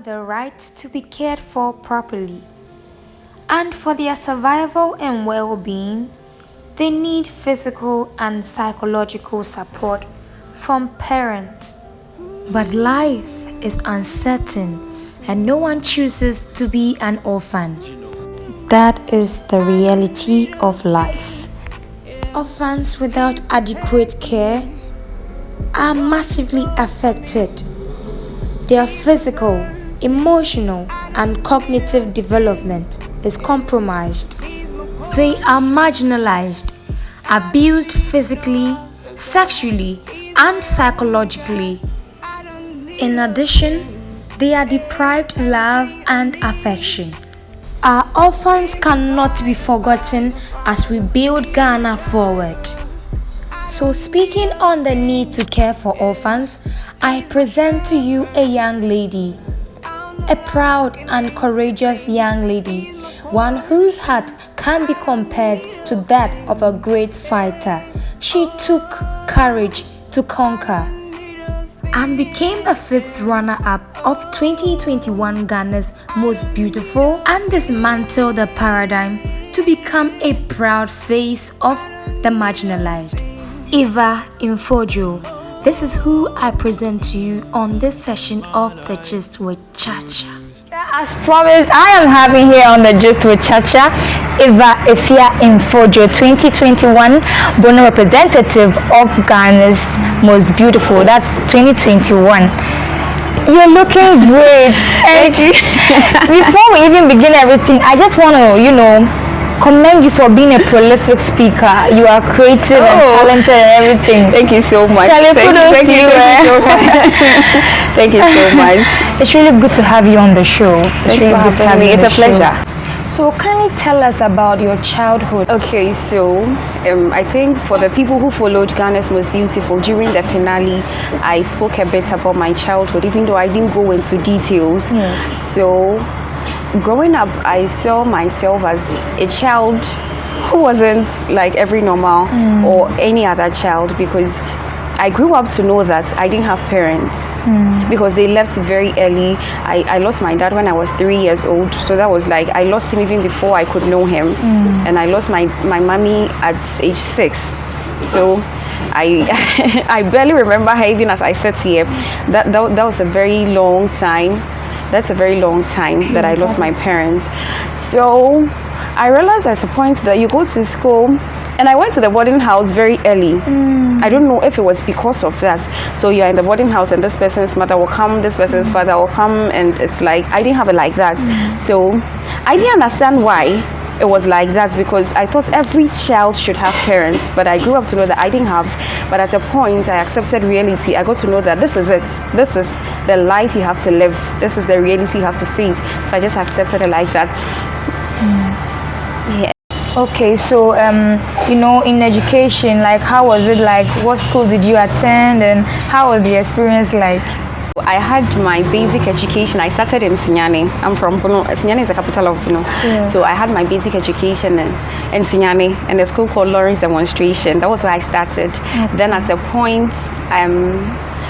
the right to be cared for properly, and for their survival and well-being, they need physical and psychological support from parents. But life is uncertain and no one chooses to be an orphan. That is the reality of life. Orphans without adequate care are massively affected. Their physical, emotional, and cognitive development is compromised. They are marginalized, abused physically, sexually, and psychologically. In addition, they are deprived love and affection. Our orphans cannot be forgotten as we build Ghana forward. So, speaking on the need to care for orphans, I present to you a young lady, a proud and courageous young lady, one whose heart can be compared to that of a great fighter. She took courage to conquer and became the 5th runner-up of 2021 Ghana's Most Beautiful and dismantled the paradigm to become a proud face of the marginalized. Eva Mfodwo. This is who I present to you on this session of The Gist with Chacha. As promised, I am having here on The Gist with Chacha, Eva Mfodwo, 2021 Bono representative of Ghana's Most Beautiful. That's 2021. You're looking great. And before we even begin everything, I just want to, commend you for being a prolific speaker. You are creative and talented and everything. Thank you so much. Thank you. Thank you so much. It's really good to have you on the show. It's really good to have you. It's a pleasure. So can you tell us about your childhood? Okay, so I think for the people who followed Ghana's Most Beautiful, during the finale, I spoke a bit about my childhood, even though I didn't go into details. Yes. So growing up, I saw myself as a child who wasn't like every normal or any other child, because I grew up to know that I didn't have parents because they left very early. I lost my dad when I was 3 years old, so that was like I lost him even before I could know him, and I lost my mommy at age 6. So I barely remember her even as I sat here. That was a very long time. That's a very long time that I lost my parents. So I realized at a point that you go to school, and I went to the boarding house very early. I don't know if it was because of that. So you're in the boarding house and this person's mother will come, this person's father will come, and it's like I didn't have it like that. So I didn't understand why it was like that, because I thought every child should have parents, but I grew up to know that I didn't have. But at a point I accepted reality. I got to know that this is it. This is the life you have to live. This is the reality you have to face. So I just accepted it like that. Yeah. Okay, so in education, like how was it like? What school did you attend, and how was the experience like? I had my basic education. I started in Sinyane. I'm from Bono. Sinyane is the capital of Bono. Yeah. So I had my basic education in Sinyane, in a school called Lawrence Demonstration. That was where I started. Okay. Then at a point,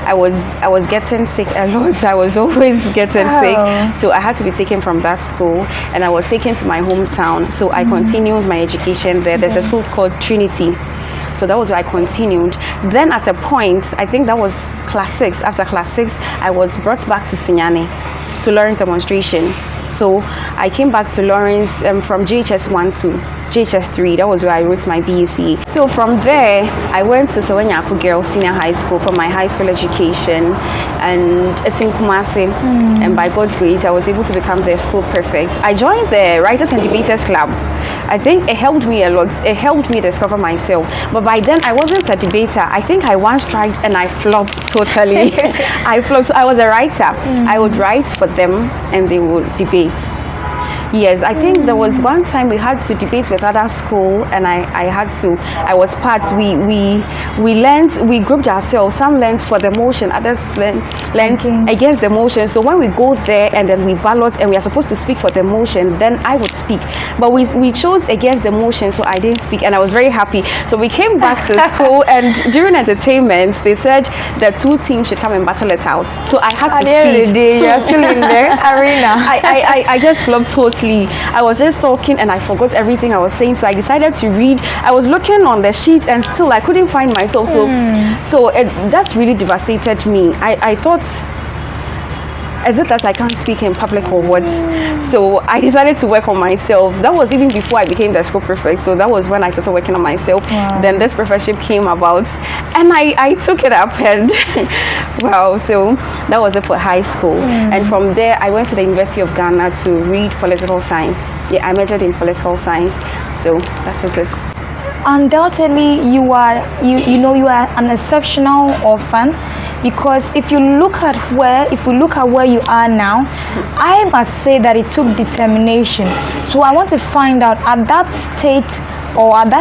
I was getting sick a lot. I was always getting sick. So I had to be taken from that school, and I was taken to my hometown. So I continued my education there. There's a school called Trinity. So that was where I continued. Then at a point, I think that was class 6. After class 6, I was brought back to Sinyane, to Lawrence Demonstration. So I came back to Lawrence from JHS 1 to JHS 3. That was where I wrote my BSc. So from there, I went to Sewenyako Girls Senior High School for my high school education, and it's in Kumasi. And by God's grace, I was able to become the school prefect. I joined the Writers and Debaters Club. I think it helped me a lot. It helped me discover myself. But by then, I wasn't a debater. I think I once tried and I flopped totally. I flopped. So I was a writer. I would write for them and they would debate. Yes, I think there was one time we had to debate with other school, and I was part. We grouped ourselves. Some learned for the motion, others learned against the motion. So when we go there and then we ballot and we are supposed to speak for the motion, then I would speak. But we chose against the motion, so I didn't speak, and I was very happy. So we came back to school, and during entertainment, they said the two teams should come and battle it out. So I had to speak. At the end of the day, you're still in the arena. I just flopped totally. I was just talking and I forgot everything I was saying. So I decided to read. I was looking on the sheet and still I couldn't find myself. So that's really devastated me. I thought, is it that I can't speak in public or what? So I decided to work on myself. That was even before I became the school prefect. So that was when I started working on myself. Wow. Then this professorship came about and I took it up, and wow, so that was it for high school. And from there I went to the University of Ghana to read political science. Yeah, I majored in political science. So that is it. Undoubtedly, you are an exceptional orphan, because if you look at where you are now, I must say that it took determination. So I want to find out, at that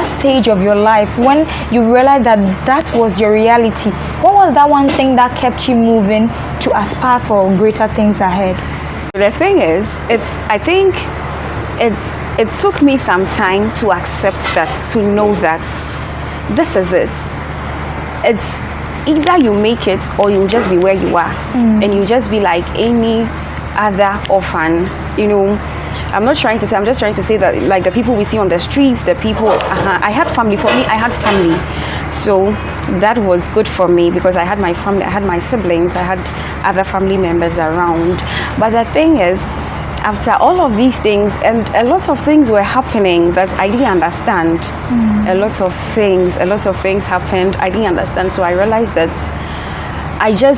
stage of your life, when you realized that was your reality, what was that one thing that kept you moving to aspire for greater things ahead? The thing is, I think it took me some time to accept that, to know that this is it. It's either you make it or you just be where you are, and you just be like any other orphan. I'm just trying to say that, like the people we see on the streets, the people, I had family. For me, I had family. So that was good for me, because I had my family, I had my siblings, I had other family members around. But the thing is, after all of these things, and a lot of things were happening that I didn't understand. A lot of things happened I didn't understand. So I realized that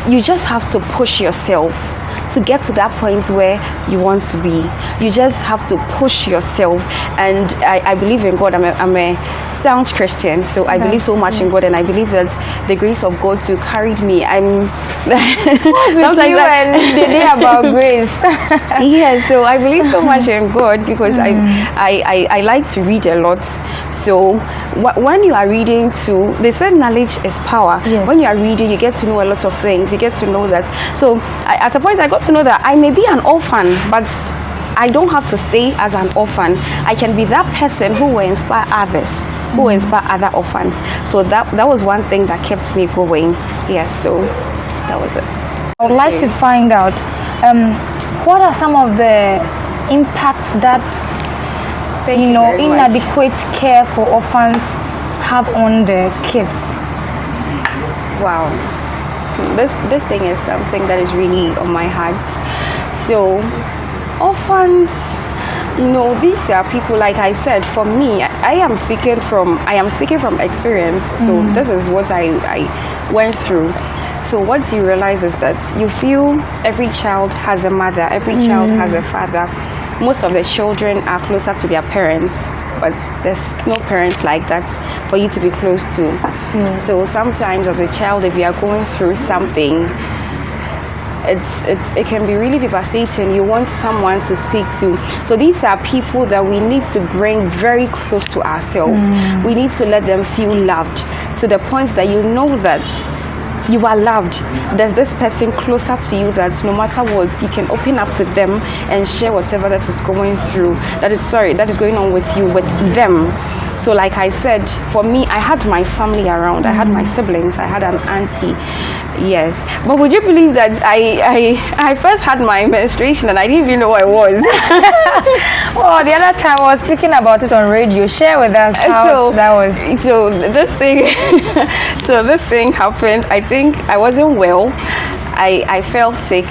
you just have to push yourself to get to that point where you want to be. You just have to push yourself. And I believe in God. I'm a staunch Christian, so I believe so much in God, and I believe that the grace of God to carried me. I'm sometimes you and the day about grace. Yeah, so I believe so much in God, because I like to read a lot. So when you are reading too, they said knowledge is power. Yes. When you are reading, you get to know a lot of things. You get to know that. So at a point, I got to know that I may be an orphan, but I don't have to stay as an orphan. I can be that person who will inspire others, who will inspire other orphans. So that was one thing that kept me going. Yes, so that was it. I would like to find out, what are some of the impacts that inadequate care for orphans have on the kids? Wow, this thing is something that is really on my heart. So orphans, these are people, like I said, for me, I am speaking from experience. So this is what I went through. So what you realize is that you feel every child has a mother, every child has a father. Most of the children are closer to their parents, but there's no parents like that for you to be close to. Yes. So sometimes as a child, if you are going through something, it can be really devastating. You want someone to speak to. So these are people that we need to bring very close to ourselves. We need to let them feel loved, to the point that you know that you are loved. There's this person closer to you that no matter what, you can open up to them and share whatever that is going through, that is going on with you, with them. So like I said, for me, I had my family around. I had my siblings. I had an auntie. Yes. But would you believe that I first had my menstruation and I didn't even know I was? Oh, the other time I was speaking about it on radio. Share with us how that was. So this thing happened. I think I wasn't well. I fell sick.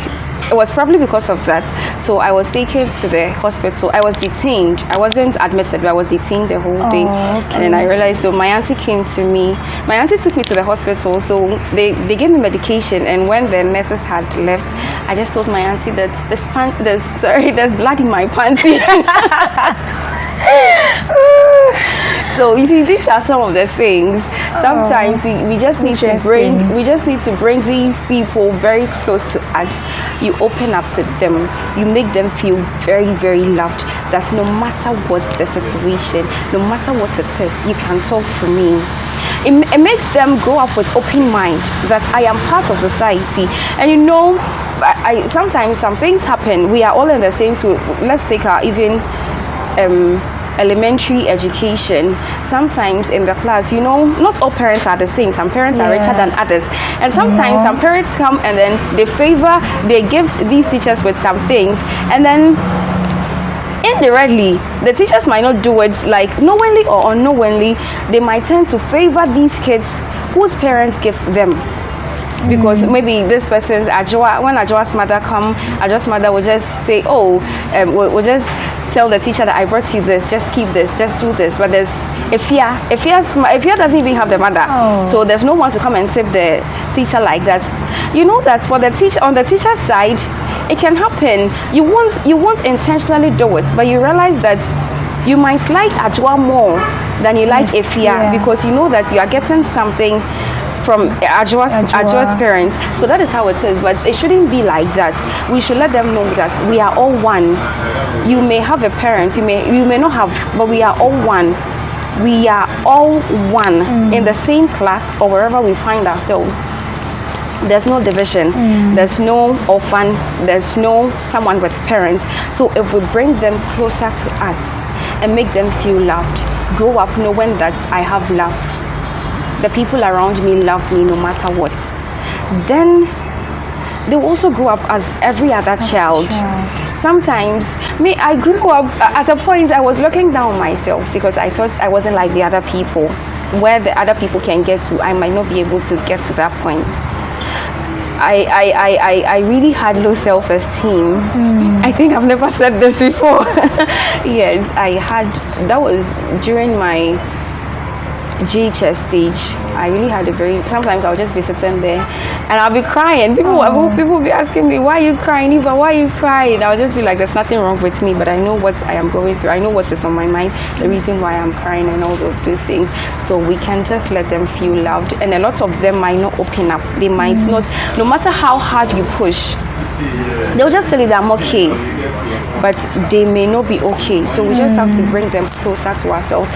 It was probably because of that. So I was taken to the hospital. I was detained. I wasn't admitted, but I was detained the whole day. Okay. And then I realized, so my auntie came to me. My auntie took me to the hospital. So they gave me medication. And when the nurses had left, I just told my auntie that there's blood in my panty. So you see, these are some of the things. Sometimes we just need to bring these people very close to us. You open up to them. You make them feel very, very loved. That no matter what the situation, no matter what it is, you can talk to me. It makes them grow up with open mind that I am part of society. And you know, I sometimes some things happen. We are all in the same school. Let's take our even elementary education. Sometimes in the class, you know, not all parents are the same. Some parents are richer than others, and sometimes some parents come and then they give these teachers with some things, and then indirectly the teachers might not do it, like knowingly or unknowingly, they might tend to favor these kids whose parents gives them. Because maybe this person's Ajwa, when Ajwa's mother come, Ajwa's mother will just say, oh, we'll just tell the teacher that I brought you this, just keep this, just do this. But there's Ifya doesn't even have the mother, so there's no one to come and tip the teacher like that. You know that for the teacher, on the teacher's side, it can happen. You won't intentionally do it, but you realize that you might like Ajwa more than you like Ifya, because you know that you are getting something from Ajwa's parents. So that is how it is, but it shouldn't be like that. We should let them know that we are all one. You may have a parent, you may not have, but we are all one. We are all one in the same class or wherever we find ourselves. There's no division, there's no orphan, there's no someone with parents. So if we bring them closer to us and make them feel loved, grow up knowing that I have love, the people around me love me no matter what, then they will also grow up as every other child. Sometimes I grew up at a point I was looking down on myself because I thought I wasn't like the other people. Where the other people can get to, I might not be able to get to that point. I really had low self-esteem. I think I've never said this before. Yes, I had. That was during my GHS stage. I really had a very. Sometimes I'll just be sitting there and I'll be crying. People will be asking me, why are you crying, Eva? Why are you crying? I'll just be like, there's nothing wrong with me, but I know what I am going through. I know what is on my mind, the reason why I'm crying and all of those things. So we can just let them feel loved. And a lot of them might not open up. They might not, no matter how hard you push, they'll just tell you that I'm okay, but they may not be okay. So we just have to bring them closer to ourselves.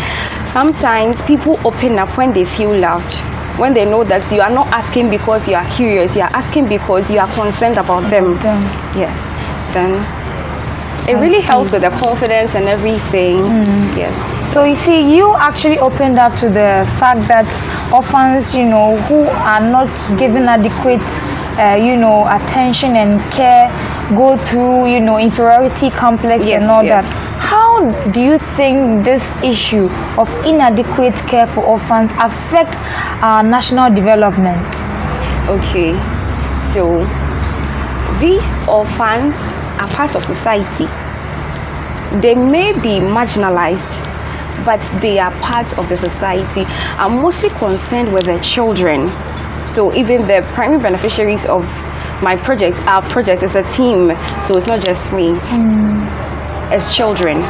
Sometimes people open up when they feel loved, when they know that you are not asking because you are curious, you are asking because you are concerned about them. Yes, then it really helps with the confidence and everything. Yes. So you see, you actually opened up to the fact that orphans, you know, who are not given adequate attention and care, go through, inferiority complex and all that. How do you think this issue of inadequate care for orphans affect our national development? Okay, so these orphans are part of society. They may be marginalized, but they are part of the society. I'm mostly concerned with the children. So even the primary beneficiaries of my project, our project is a team, so it's not just me. It's children.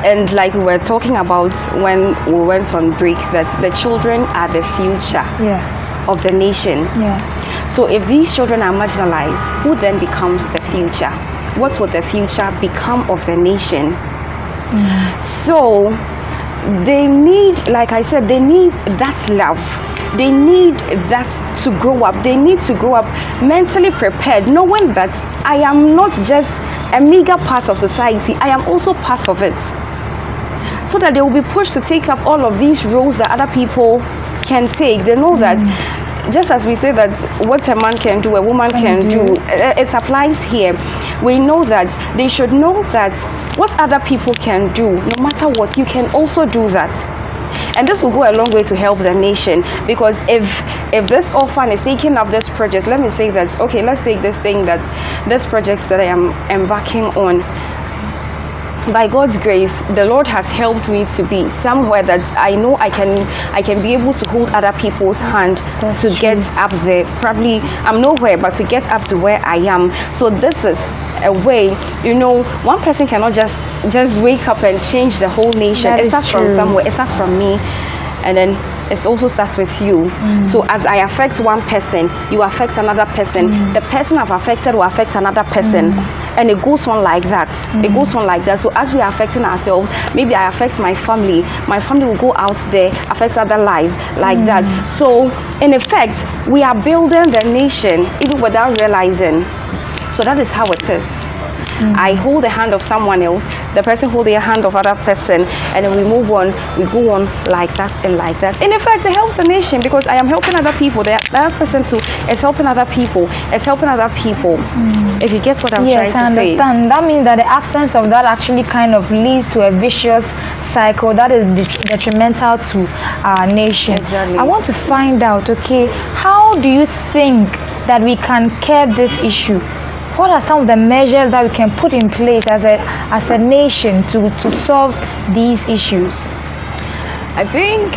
And like we were talking about when we went on break, that the children are the future of the nation. So if these children are marginalized, who then becomes the future? What will the future become of the nation? So they need, like I said, they need that love. They need that to grow up. They need to grow up mentally prepared, knowing that I am not just a meager part of society, I am also part of it. So that they will be pushed to take up all of these roles that other people can take. They know that, just as we say that what a man can do, a woman can do, it applies here. We know that they should know that what other people can do, no matter what, you can also do that. And this will go a long way to help the nation, because if this orphan is taking up this project, let me say that, okay, let's take this project that I am embarking on. By God's grace, the Lord has helped me to be somewhere that I know I can be able to hold other people's hand to get up there. Probably I'm nowhere, but to get up to where I am. So this is a way. You know, one person cannot just wake up and change the whole nation. It starts from somewhere. It starts from me, and then it also starts with you. So as I affect one person, you affect another person. The person I've affected will affect another person, and it goes on like that. It goes on like that. So as we are affecting ourselves, maybe I affect my family will go out there, affect other lives like that. So in effect, we are building the nation even without realizing. So that is how it is. I hold the hand of someone else, the person hold the hand of other person, and then we move on, we go on like that and like that. In effect, it helps the nation because I am helping other people. The other person too is helping other people. It's helping other people. If you get what I'm trying to say. Yes, I understand. That means that the absence of that actually kind of leads to a vicious cycle that is detrimental to our nation. Exactly. I want to find out, okay, how do you think that we can curb this issue? What are some of the measures that we can put in place as a nation to solve these issues? I think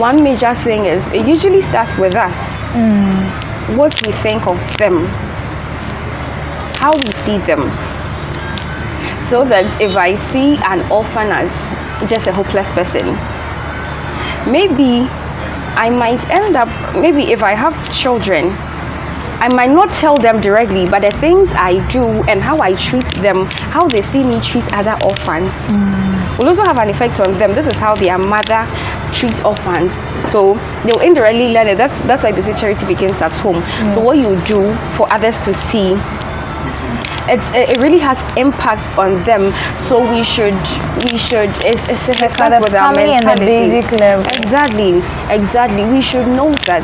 one major thing is it usually starts with us. What we think of them, how we see them. So that if I see an orphan as just a hopeless person, maybe I might end up, maybe if I have children, I might not tell them directly, but the things I do and how I treat them, how they see me treat other orphans, will also have an effect on them. This is how their mother treats orphans. So they'll indirectly learn it. That's why the charity begins at home. Yes. So what you do for others to see, it really has impact on them. So we should it's start with our mentality. And the basic level. Exactly. We should know that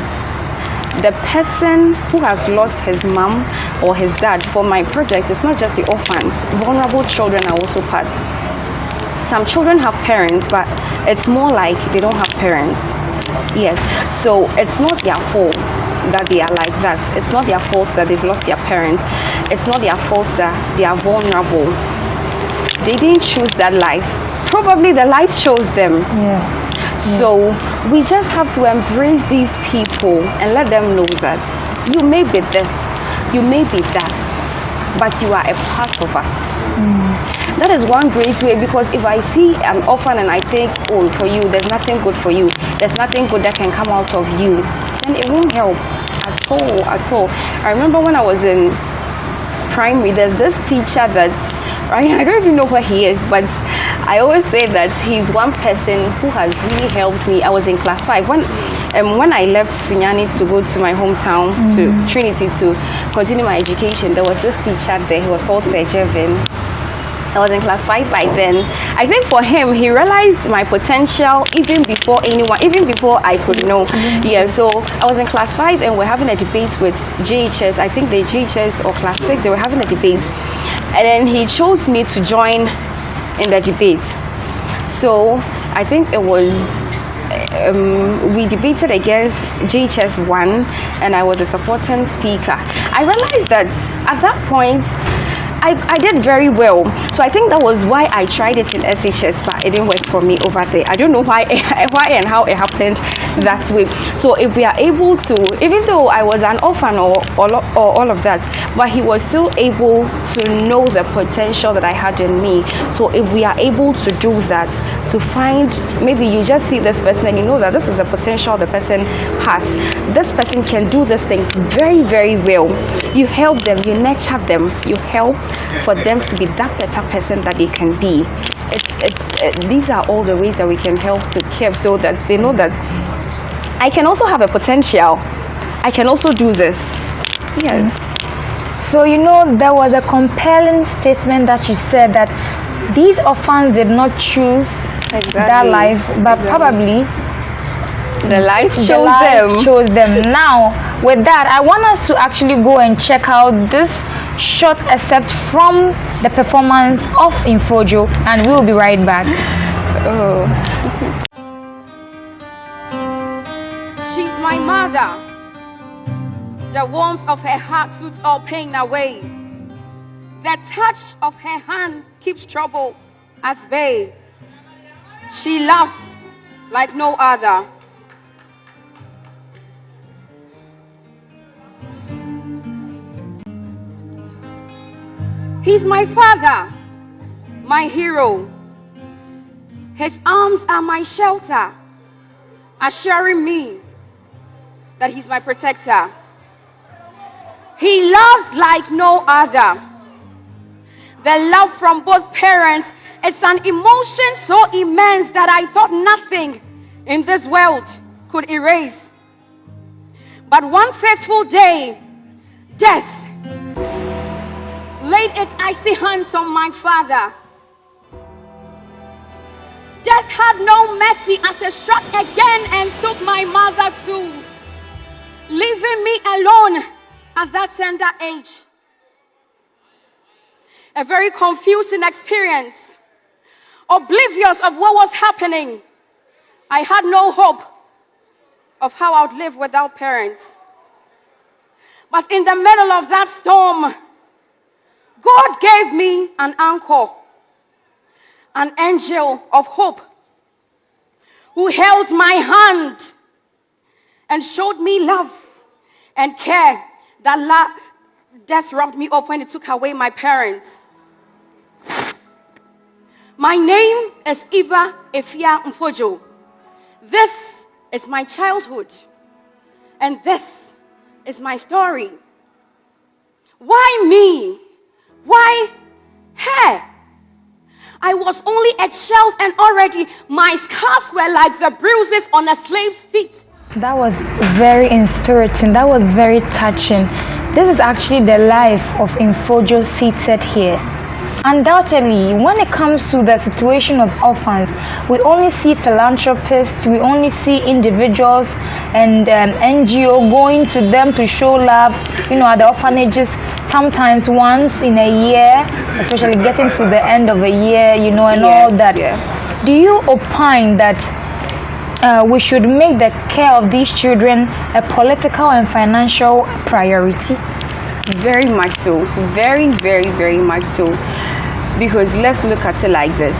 the person who has lost his mom or his dad, for my project, it's not just the orphans. Vulnerable children are also part. Some children have parents, but it's more like they don't have parents. Yes, so it's not their fault that they are like that. It's not their fault that they've lost their parents. It's not their fault that they are vulnerable. They didn't choose that life. Probably the life chose them. Yeah. So we just have to embrace these people and let them know that you may be this, you may be that, but you are a part of us. That is one great way, because if I see an orphan and I think, oh, for you, there's nothing good for you, there's nothing good that can come out of you, then it won't help at all. I remember when I was in primary, there's this teacher that, I don't even know where he is, but I always say that he's one person who has really helped me. I was in class 5 when I left Sunyani to go to my hometown to Trinity to continue my education. There was this teacher there. He was called Sir Jevin. I was in class 5 by then. I think for him, he realized my potential even before I could know. Yeah, so I was in class 5 and we're having a debate with JHS. I think the JHS or class 6, they were having a debate. And then he chose me to join in the debate. So I think it was we debated against JHS 1 and I was a supporting speaker. I realized that at that point I did very well. So I think that was why I tried it in SHS, but it didn't work for me over there. I don't know why and how it happened that way. So if we are able to, even though I was an orphan or all of that, but he was still able to know the potential that I had in me. So if we are able to do that, to find, maybe you just see this person and you know that this is the potential the person has. This person can do this thing very, very well. You help them, you nurture them, you help for them to be that better person that they can be. These are all the ways that we can help to keep, so that they know that I can also have a potential. I can also do this. Yes. So there was a compelling statement that you said that these orphans did not choose that life, but probably the life chose them. Now, with that, I want us to actually go and check out this short excerpt from the performance of Mfodwo, and we'll be right back. She's my mother. The warmth of her heart suits all pain away. The touch of her hand keeps trouble at bay. She loves like no other. He's my father, my hero. His arms are my shelter, assuring me that he's my protector. He loves like no other. The love from both parents is an emotion so immense that I thought nothing in this world could erase. But one fateful day, death laid its icy hands on my father. Death had no mercy as it struck again and took my mother too, leaving me alone at that tender age. A very confusing experience, oblivious of what was happening. I had no hope of how I would live without parents. But in the middle of that storm, God gave me an anchor, an angel of hope, who held my hand and showed me love and care that death robbed me of when it took away my parents. My name is Eva Mfodwo. This is my childhood, and this is my story. Why me? Why her? I was only a child, and already my scars were like the bruises on a slave's feet. That was very inspiriting. That was very touching. This is actually the life of Mfodwo seated here. Undoubtedly, when it comes to the situation of orphans, we only see philanthropists, we only see individuals and NGO going to them to show love, at the orphanages, sometimes once in a year, especially getting to the end of a year, and all that. Yeah. Do you opine that we should make the care of these children a political and financial priority? Very much so. Very, very, very much so. Because let's look at it like this.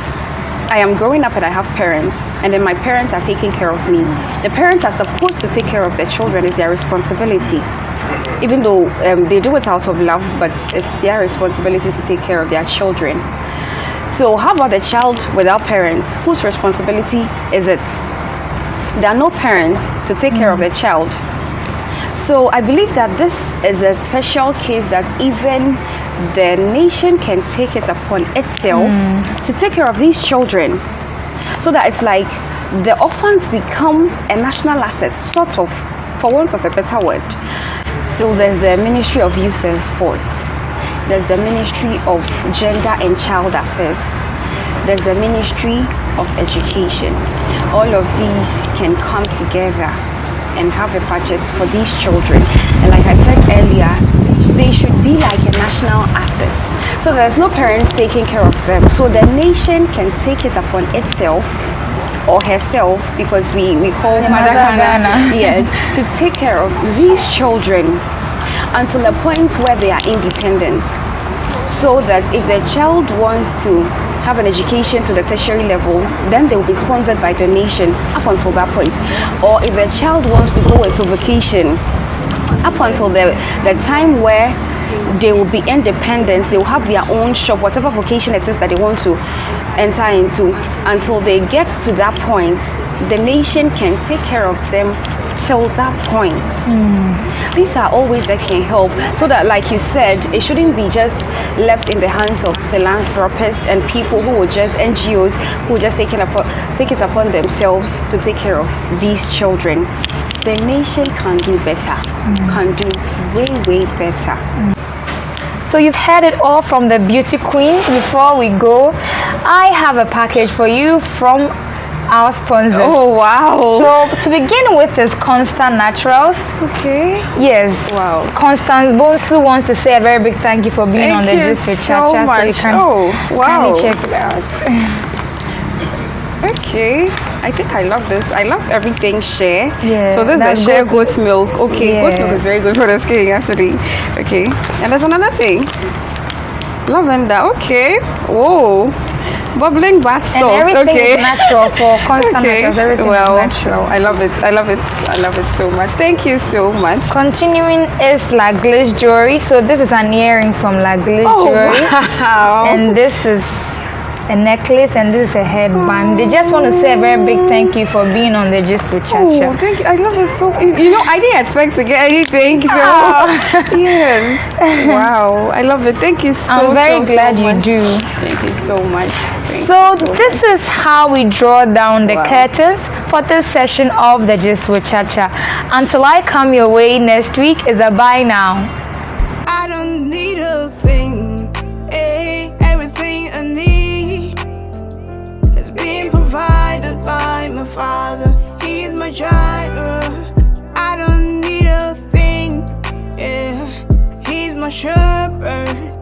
I am growing up and I have parents, and then my parents are taking care of me. The parents are supposed to take care of their children. It's their responsibility. Even though they do it out of love, but it's their responsibility to take care of their children. So how about the child without parents? Whose responsibility is it? There are no parents to take care of the child. So I believe that this is a special case that even the nation can take it upon itself to take care of these children, so that it's like the orphans become a national asset, sort of, for want of a better word. So there's the Ministry of Youth and Sports, there's the Ministry of Gender and Child Affairs, there's the Ministry of Education. All of these can come together and have a budget for these children. And like I said earlier, they should be like a national asset. So there's no parents taking care of them. So the nation can take it upon itself or herself, because we call Mother Ghana, yes, to take care of these children until a point where they are independent. So that if the child wants to have an education to the tertiary level, then they will be sponsored by the nation up until that point. Or if the child wants to go into vacation, up until the time where they will be independent, they will have their own shop, whatever vocation it is that they want to enter into. Until they get to that point, the nation can take care of them till that point. These are all ways that can help, so that, like you said, it shouldn't be just left in the hands of philanthropists and people who will just, NGOs, who will just take it upon themselves to take care of these children. The nation can do better, can do way, way better. So you've heard it all from the beauty queen. Before we go, I have a package for you from our sponsor. Oh wow. So to begin with is Constant Naturals. Okay. Yes. Wow. Constance Bonsu wants to say a very big thank you for being on the Gist with Chacha. So much. So you can wow. kindly check it out. Okay, I think I love this. I love everything shea. Yeah, so this is the shea goat milk. Okay, yes. Goat milk is very good for the skin actually. Okay, and there's another thing. Lavender. Okay. Whoa. Bubbling bath And salt. everything Okay. is natural for constant metals. Everything Well, is natural. I love it. I love it. I love it so much. Thank you so much. Continuing is La Glish jewelry. So this is an earring from La Glish jewelry. Wow. And this is a necklace and this is a headband. They just want to say a very big thank you for being on the Gist with Chacha. Oh, thank you. I love it so. You know, I didn't expect to get anything. So yes. Wow. I love it. Thank you so. I'm very so glad much. you do. Thank you so much. So this is how we draw down the Wow. curtains for this session of the Gist with Chacha. Until I come your way next week is a bye now. I don't need a thing, everything I need has been provided by my Father. He's my Jireh. I don't need a thing, he's my shepherd.